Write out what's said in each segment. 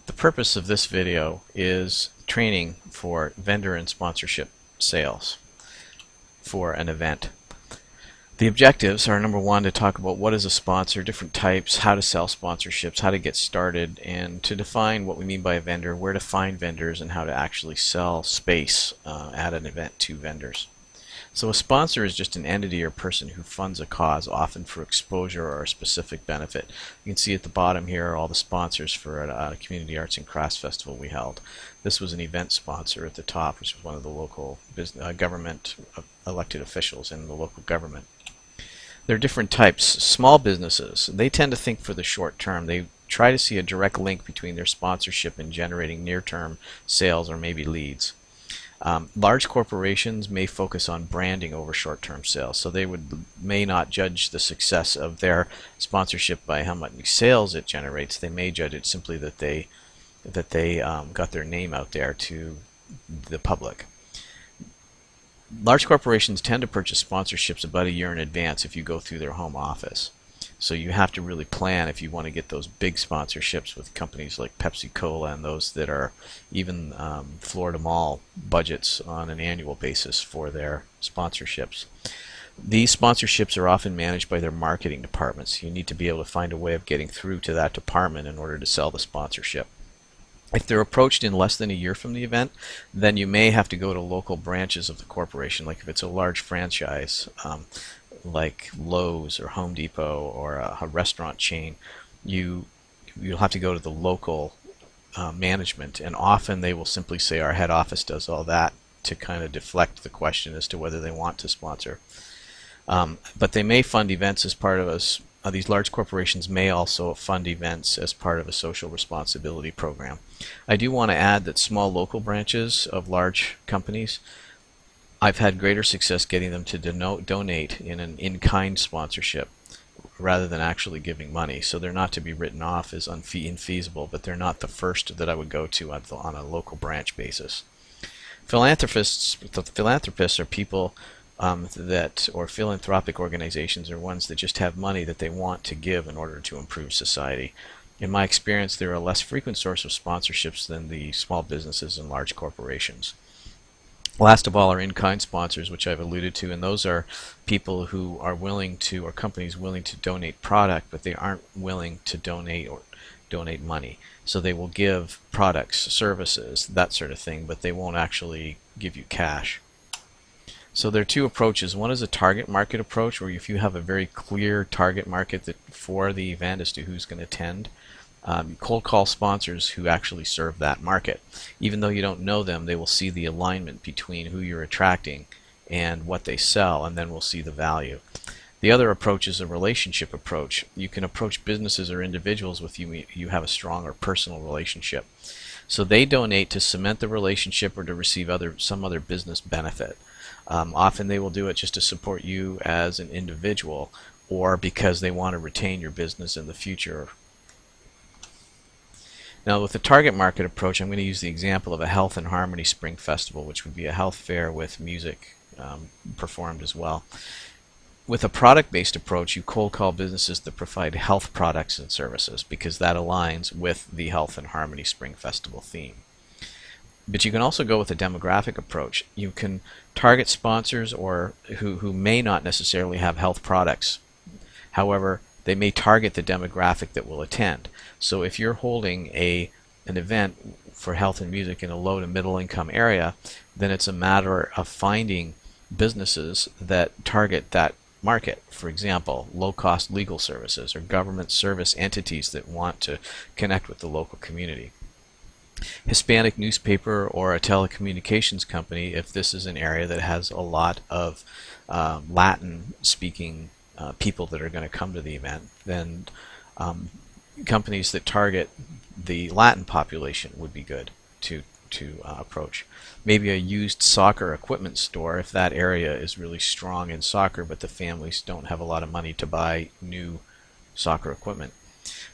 The purpose of this video is training for vendor and sponsorship sales for an event. The objectives are, number one, to talk about what is a sponsor, different types, how to sell sponsorships, how to get started, and to define what we mean by a vendor, where to find vendors, and how to actually sell space at an event to vendors. So a sponsor is just an entity or person who funds a cause, often for exposure or a specific benefit. You can see at the bottom here are all the sponsors for a community arts and crafts festival we held. This was an event sponsor at the top, which was one of the local government elected officials in the local government. There are different types. Small businesses, they tend to think for the short term. They try to see a direct link between their sponsorship and generating near-term sales or maybe leads. Large corporations may focus on branding over short-term sales, so they may not judge the success of their sponsorship by how much sales it generates. They may judge it simply that they got their name out there to the public. Large corporations tend to purchase sponsorships about a year in advance if you go through their home office. So you have to really plan if you want to get those big sponsorships with companies like Pepsi-Cola and those that are even Florida Mall budgets on an annual basis for their sponsorships. These sponsorships are often managed by their marketing departments. You need to be able to find a way of getting through to that department in order to sell the sponsorship. If they're approached in less than a year from the event, then you may have to go to local branches of the corporation, like if it's a large franchise, like Lowe's or Home Depot or a restaurant chain. You'll have to go to the local management, and often they will simply say our head office does all that, to kind of deflect the question as to whether they want to sponsor. But they may fund events as part of these large corporations may also fund events as part of a social responsibility program. I do want to add that small local branches of large companies, I've had greater success getting them to donate in an in-kind sponsorship rather than actually giving money. So they're not to be written off as infeasible, but they're not the first that I would go to on a local branch basis. Philanthropists are people or philanthropic organizations are ones that just have money that they want to give in order to improve society. In my experience, they're a less frequent source of sponsorships than the small businesses and large corporations. Last of all are in-kind sponsors, which I've alluded to, and those are people who are willing to, or companies willing to donate product, but they aren't willing to donate money. So they will give products, services, that sort of thing, but they won't actually give you cash. So there are two approaches. One is a target market approach, where if you have a very clear target market for the event as to who's going to attend, cold call sponsors who actually serve that market. Even though you don't know them, they will see the alignment between who you're attracting and what they sell, and then we'll see the value. The other approach is a relationship approach. You can approach businesses or individuals with you have a strong or personal relationship. So they donate to cement the relationship or to receive some other business benefit. Often they will do it just to support you as an individual, or because they want to retain your business in the future. Now, with the target market approach, I'm going to use the example of a Health and Harmony Spring Festival, which would be a health fair with music performed as well. With a product-based approach, you cold call businesses that provide health products and services, because that aligns with the Health and Harmony Spring Festival theme. But you can also go with a demographic approach. You can target sponsors who may not necessarily have health products. However, they may target the demographic that will attend. So if you're holding an event for health and music in a low to middle income area, then it's a matter of finding businesses that target that market. For example, low-cost legal services or government service entities that want to connect with the local community. Hispanic newspaper or a telecommunications company, if this is an area that has a lot of Latin-speaking people that are going to come to the event, then companies that target the Latin population would be good to approach. Maybe a used soccer equipment store, if that area is really strong in soccer, but the families don't have a lot of money to buy new soccer equipment.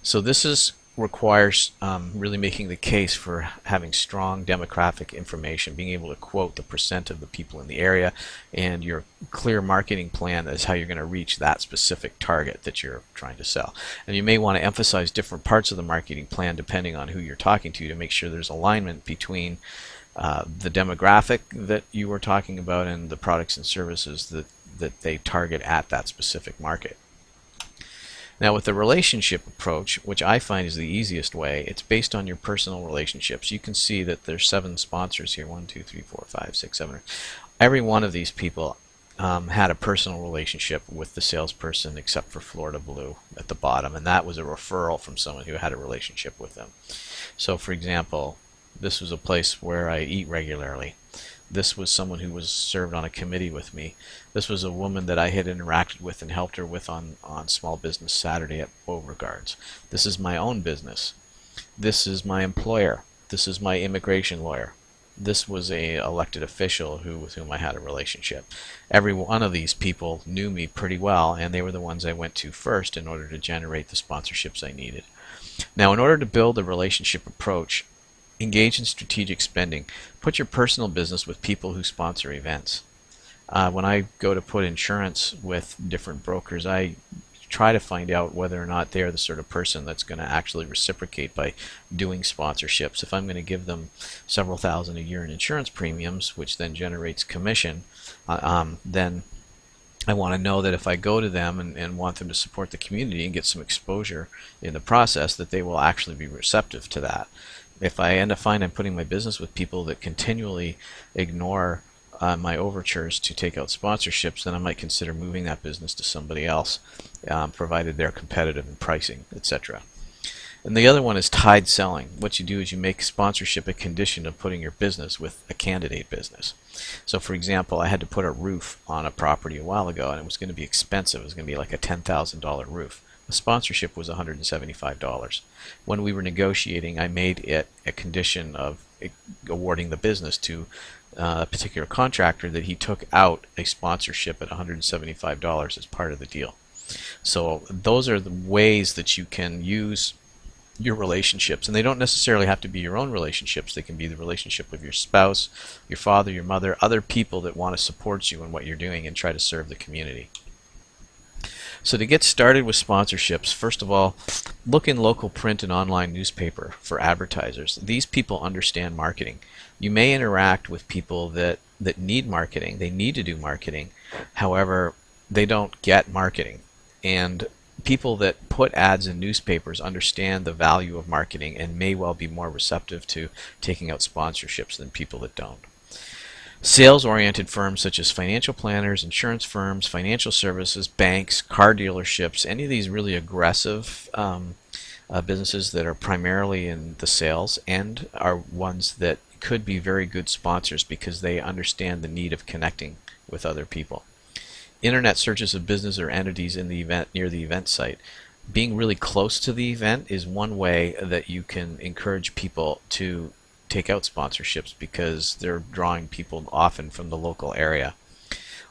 So this is requires really making the case for having strong demographic information, being able to quote the percent of the people in the area, and your clear marketing plan is how you're going to reach that specific target that you're trying to sell. And you may want to emphasize different parts of the marketing plan depending on who you're talking to make sure there's alignment between the demographic that you were talking about and the products and services that they target at that specific market. Now with the relationship approach, which I find is the easiest way, it's based on your personal relationships. You can see that there's 7 sponsors here, 1, 2, 3, 4, 5, 6, 7. Every one of these people had a personal relationship with the salesperson except for Florida Blue at the bottom, and that was a referral from someone who had a relationship with them. So for example, this was a place where I eat regularly. This was someone who was served on a committee with me. This was a woman that I had interacted with and helped her with on Small Business Saturday at Beauregard's. This is my own business. This is my employer. This is my immigration lawyer. This was a elected official with whom I had a relationship. Every one of these people knew me pretty well, and they were the ones I went to first in order to generate the sponsorships I needed. Now, in order to build a relationship approach, engage in strategic spending. Put your personal business with people who sponsor events. When I go to put insurance with different brokers, I try to find out whether or not they're the sort of person that's going to actually reciprocate by doing sponsorships. If I'm going to give them several thousand a year in insurance premiums, which then generates commission, then I want to know that if I go to them and want them to support the community and get some exposure in the process, that they will actually be receptive to that. If I end up finding I'm putting my business with people that continually ignore my overtures to take out sponsorships, then I might consider moving that business to somebody else, provided they're competitive in pricing, etc. And the other one is tied selling. What you do is you make sponsorship a condition of putting your business with a candidate business. So for example, I had to put a roof on a property a while ago, and it was going to be expensive. It was going to be like a $10,000 roof. The sponsorship was $175. When we were negotiating, I made it a condition of awarding the business to a particular contractor that he took out a sponsorship at $175 as part of the deal. So those are the ways that you can use your relationships, and they don't necessarily have to be your own relationships. They can be the relationship with your spouse, your father, your mother, other people that want to support you in what you're doing and try to serve the community. So to get started with sponsorships, first of all, look in local print and online newspaper for advertisers. These people understand marketing. You may interact with people that need marketing. They need to do marketing. However, they don't get marketing. And people that put ads in newspapers understand the value of marketing and may well be more receptive to taking out sponsorships than people that don't. Sales-oriented firms such as financial planners, insurance firms, financial services, banks, car dealerships, any of these really aggressive businesses that are primarily in the sales end are ones that could be very good sponsors because they understand the need of connecting with other people. Internet searches of business or entities in the event near the event site. Being really close to the event is one way that you can encourage people to take out sponsorships because they're drawing people often from the local area.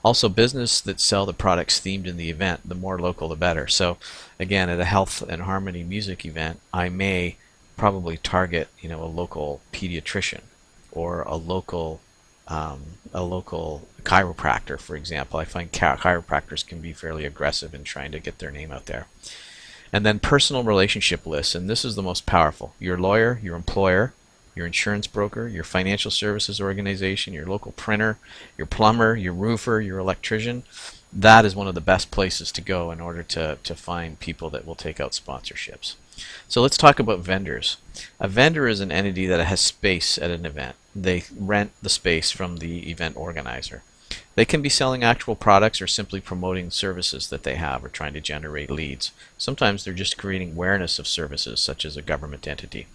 Also, business that sell the products themed in the event, the more local the better. So again, at a Health and Harmony music event, I may probably target a local pediatrician or a local chiropractor, for example. I find chiropractors can be fairly aggressive in trying to get their name out there. And then personal relationship lists, and this is the most powerful. Your lawyer, your employer, your insurance broker, your financial services organization, your local printer, your plumber, your roofer, your electrician. That is one of the best places to go in order to find people that will take out sponsorships. So let's talk about vendors. A vendor is an entity that has space at an event. They rent the space from the event organizer. They can be selling actual products or simply promoting services that they have or trying to generate leads. Sometimes they're just creating awareness of services, such as a government entity.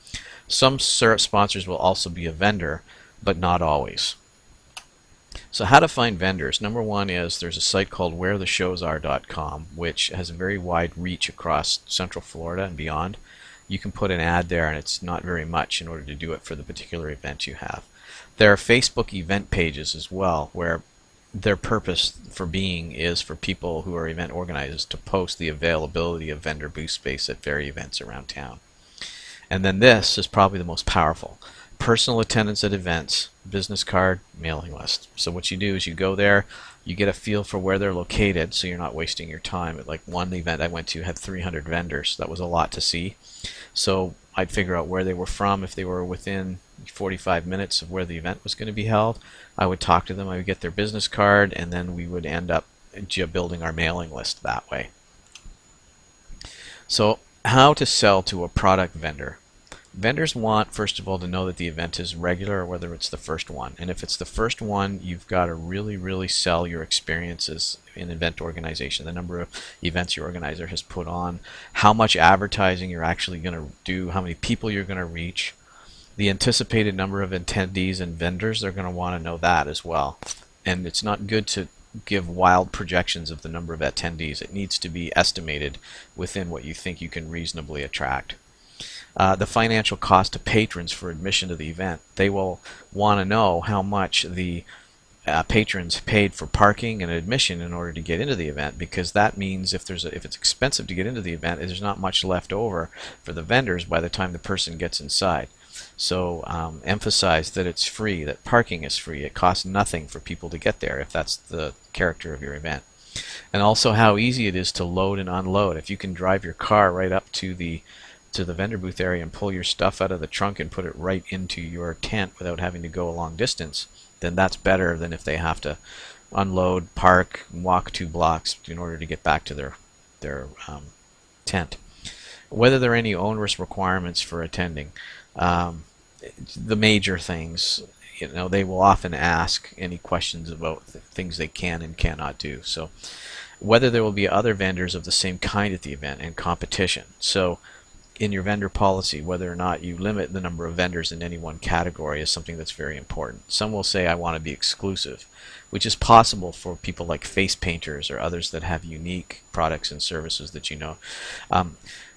Some sponsors will also be a vendor, but not always. So how to find vendors? Number one is there's a site called wheretheshowsare.com, which has a very wide reach across Central Florida and beyond. You can put an ad there, and it's not very much in order to do it for the particular event you have. There are Facebook event pages as well, where their purpose for being is for people who are event organizers to post the availability of vendor booth space at various events around town. And then this is probably the most powerful. Personal attendance at events, business card, mailing list. So what you do is you go there, you get a feel for where they're located so you're not wasting your time. At like one event I went to had 300 vendors. That was a lot to see. So I'd figure out where they were from. If they were within 45 minutes of where the event was going to be held, I would talk to them, I would get their business card, and then we would end up building our mailing list that way. So how to sell to a product vendor. Vendors want, first of all, to know that the event is regular or whether it's the first one. And if it's the first one, you've got to really sell your experiences in event organization, the number of events your organizer has put on, how much advertising you're actually going to do, how many people you're going to reach, the anticipated number of attendees and vendors. They're going to want to know that as well. And it's not good to give wild projections of the number of attendees. It needs to be estimated within what you think you can reasonably attract. The financial cost to patrons for admission to the event. They will want to know how much the patrons paid for parking and admission in order to get into the event, because that means if it's expensive to get into the event, there's not much left over for the vendors by the time the person gets inside. So emphasize that it's free, that parking is free. It costs nothing for people to get there if that's the character of your event. And also how easy it is to load and unload. If you can drive your car right up to the vendor booth area and pull your stuff out of the trunk and put it right into your tent without having to go a long distance, then that's better than if they have to unload, park, walk 2 blocks in order to get back to their tent. Whether there are any onerous requirements for attending. The major things, they will often ask any questions about things they can and cannot do. So whether there will be other vendors of the same kind at the event and competition. So in your vendor policy, whether or not you limit the number of vendors in any one category is something that's very important. Some will say, I want to be exclusive, which is possible for people like face painters or others that have unique products and services that you know.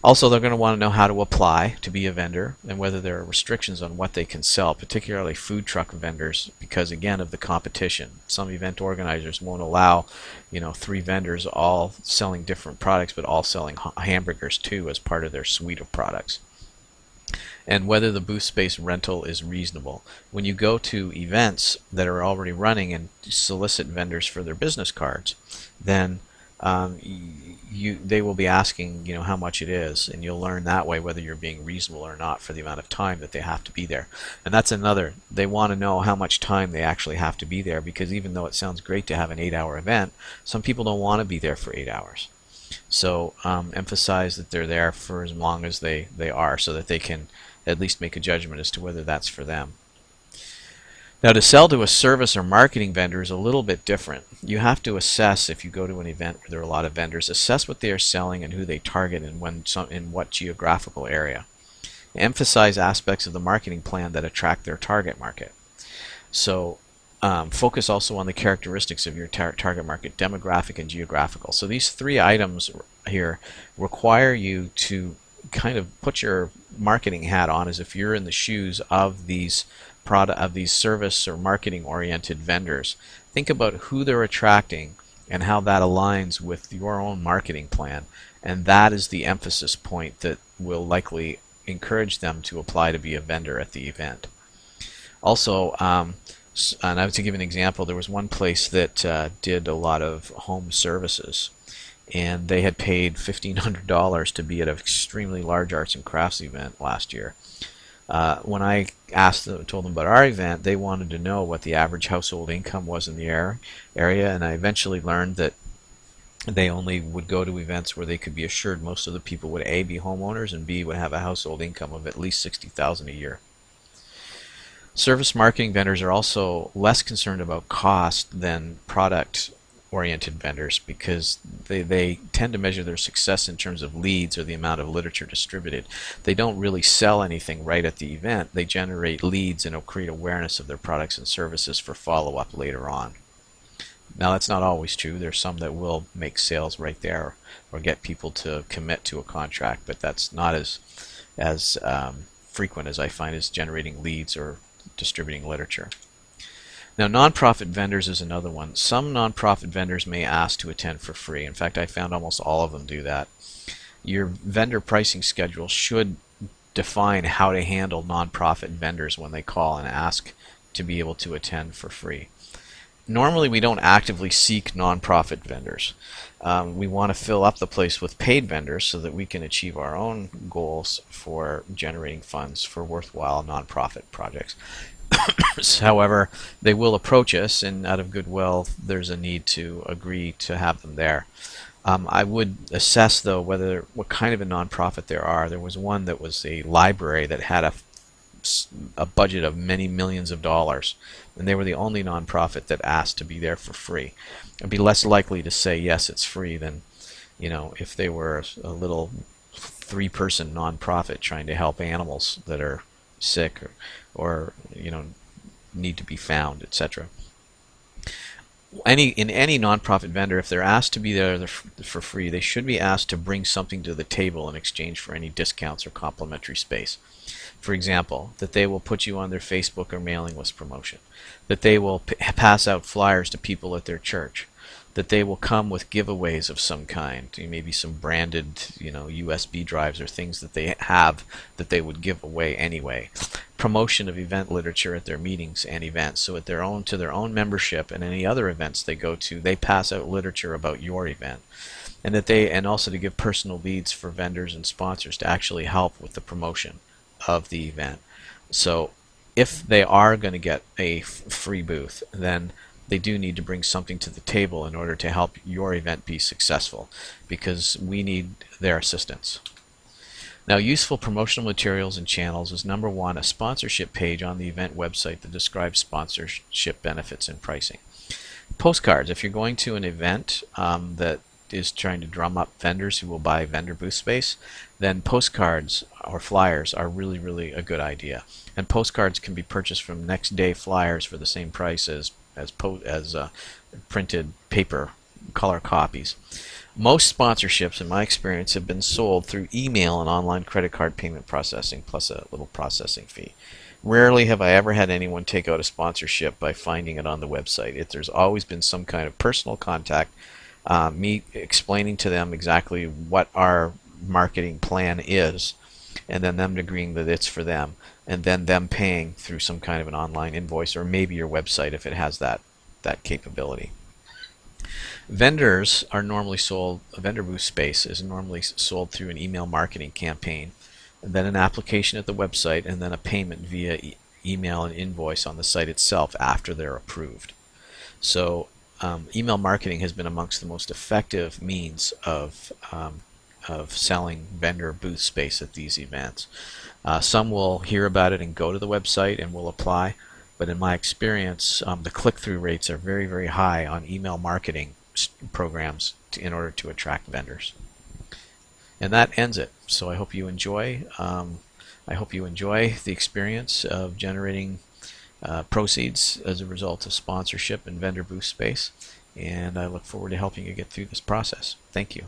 Also, they're going to want to know how to apply to be a vendor and whether there are restrictions on what they can sell, particularly food truck vendors, because again of the competition. Some event organizers won't allow 3 vendors all selling different products but all selling hamburgers too as part of their suite of products. And whether the booth space rental is reasonable. When you go to events that are already running and solicit vendors for their business cards, then they will be asking how much it is, and you'll learn that way whether you're being reasonable or not for the amount of time that they have to be there. And that's another, they want to know how much time they actually have to be there, because even though it sounds great to have an 8-hour event, some people don't want to be there for 8 hours. So emphasize that they're there for as long as they are, so that they can at least make a judgment as to whether that's for them. Now, to sell to a service or marketing vendor is a little bit different. You have to assess, if you go to an event where there are a lot of vendors, assess what they are selling and who they target and in what geographical area. Emphasize aspects of the marketing plan that attract their target market. So focus also on the characteristics of your target market, demographic and geographical. So these 3 items here require you to kind of put your marketing hat on as if you're in the shoes of these service or marketing oriented vendors. Think about who they're attracting and how that aligns with your own marketing plan, and that is the emphasis point that will likely encourage them to apply to be a vendor at the event. Also, and I would to give an example, there was one place that did a lot of home services, and they had paid $1,500 to be at an extremely large arts and crafts event last year. When I told them about our event, they wanted to know what the average household income was in the area, and I eventually learned that they only would go to events where they could be assured most of the people would A, be homeowners, and B, would have a household income of at least $60,000 a year. Service marketing vendors are also less concerned about cost than product-oriented vendors, because they tend to measure their success in terms of leads or the amount of literature distributed. They don't really sell anything right at the event. They generate leads and create awareness of their products and services for follow-up later on. Now, that's not always true. There's some that will make sales right there or get people to commit to a contract, but that's not as frequent as I find as generating leads or distributing literature. Now, nonprofit vendors is another one. Some nonprofit vendors may ask to attend for free. In fact, I found almost all of them do that. Your vendor pricing schedule should define how to handle nonprofit vendors when they call and ask to be able to attend for free. Normally we don't actively seek nonprofit vendors. We want to fill up the place with paid vendors so that we can achieve our own goals for generating funds for worthwhile nonprofit projects. However, they will approach us, and out of goodwill there's a need to agree to have them there. I would assess though what kind of a nonprofit there are. There was one that was a library that had a budget of many millions of dollars, and they were the only nonprofit that asked to be there for free. I'd be less likely to say yes, it's free than, if they were a little three-person nonprofit trying to help animals that are sick or need to be found, etc. In any nonprofit vendor, if they're asked to be there for free, they should be asked to bring something to the table in exchange for any discounts or complimentary space. For example, that they will put you on their Facebook or mailing list promotion, that they will pass out flyers to people at their church, that they will come with giveaways of some kind, maybe some branded USB drives or things that they have that they would give away anyway. Promotion of event literature at their meetings and events, so to their own membership and any other events they go to, they pass out literature about your event. And also to give personal leads for vendors and sponsors to actually help with the promotion of the event. So if they are going to get a free booth, then they do need to bring something to the table in order to help your event be successful, because we need their assistance. Now, useful promotional materials and channels is number one, a sponsorship page on the event website that describes sponsorship benefits and pricing. Postcards. If you're going to an event that is trying to drum up vendors who will buy vendor booth space, then postcards or flyers are really, really a good idea. And postcards can be purchased from next day flyers for the same price as printed paper color copies. Most sponsorships, in my experience, have been sold through email and online credit card payment processing, plus a little processing fee. Rarely have I ever had anyone take out a sponsorship by finding it on the website. There's always been some kind of personal contact, me explaining to them exactly what our marketing plan is, and then them agreeing that it's for them, and then them paying through some kind of an online invoice, or maybe your website if it has that capability. Vendors are normally sold, a vendor booth space is normally sold through an email marketing campaign, and then an application at the website, and then a payment via email and invoice on the site itself after they're approved. So email marketing has been amongst the most effective means of selling vendor booth space at these events. Some will hear about it and go to the website and will apply, but in my experience, the click-through rates are very, very high on email marketing programs in order to attract vendors. And that ends it. So I hope you enjoy. The experience of generating proceeds as a result of sponsorship and vendor booth space. And I look forward to helping you get through this process. Thank you.